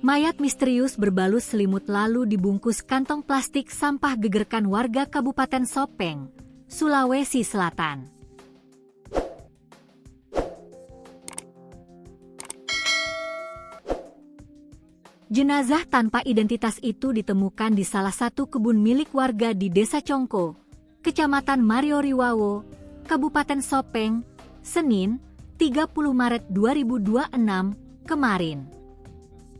Mayat misterius berbalut selimut lalu dibungkus kantong plastik sampah gegerkan warga Kabupaten Sopeng, Sulawesi Selatan. Jenazah tanpa identitas itu ditemukan di salah satu kebun milik warga di Desa Congko, Kecamatan Marioriwawo, Kabupaten Sopeng, Senin, 30 Maret 2026, kemarin.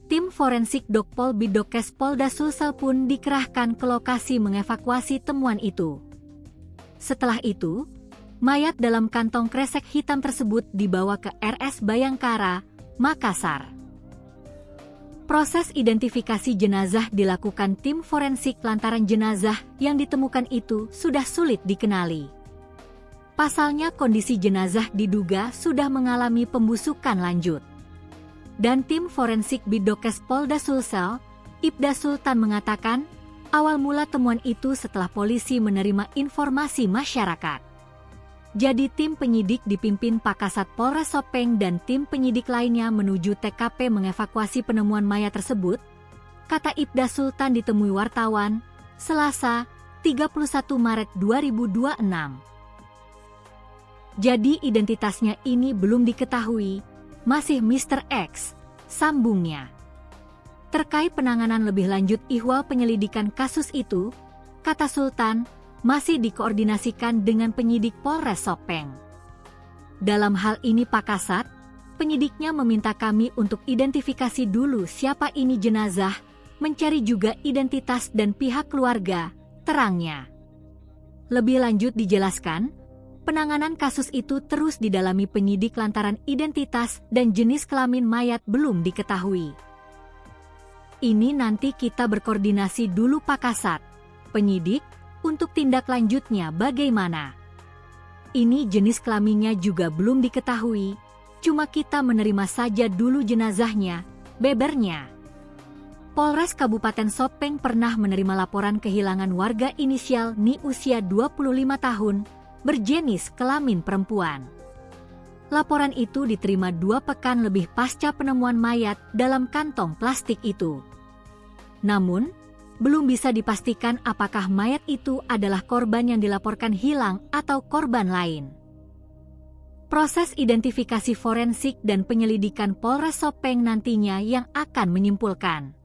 Tim forensik Dokpol Bidokes Polda Sulsel pun dikerahkan ke lokasi mengevakuasi temuan itu. Setelah itu, mayat dalam kantong kresek hitam tersebut dibawa ke RS Bayangkara, Makassar. Proses identifikasi jenazah dilakukan tim forensik lantaran jenazah yang ditemukan itu sudah sulit dikenali. Pasalnya kondisi jenazah diduga sudah mengalami pembusukan lanjut. Dan tim forensik Bidokes Polda Sulsel, Ibda Sultan mengatakan, awal mula temuan itu setelah polisi menerima informasi masyarakat. Jadi tim penyidik dipimpin Pakasat Polres Sopeng dan tim penyidik lainnya menuju TKP mengevakuasi penemuan mayat tersebut, kata Ibda Sultan ditemui wartawan, Selasa, 31 Maret 2026. Jadi identitasnya ini belum diketahui, masih Mr. X, sambungnya. Terkait penanganan lebih lanjut ihwal penyelidikan kasus itu, kata Sultan, masih dikoordinasikan dengan penyidik Polres Sopeng. Dalam hal ini Pakasat, penyidiknya meminta kami untuk identifikasi dulu siapa ini jenazah, mencari juga identitas dan pihak keluarga, terangnya. Lebih lanjut dijelaskan, penanganan kasus itu terus didalami penyidik lantaran identitas dan jenis kelamin mayat belum diketahui. Ini nanti kita berkoordinasi dulu Pakasat, penyidik, untuk tindak lanjutnya bagaimana. Ini jenis kelaminnya juga belum diketahui, cuma kita menerima saja dulu jenazahnya, bebernya. Polres Kabupaten Sopeng pernah menerima laporan kehilangan warga inisial Ni usia 25 tahun, berjenis kelamin perempuan. Laporan itu diterima 2 pekan lebih pasca penemuan mayat dalam kantong plastik itu. Namun, belum bisa dipastikan apakah mayat itu adalah korban yang dilaporkan hilang atau korban lain. Proses identifikasi forensik dan penyelidikan Polres Sopeng nantinya yang akan menyimpulkan.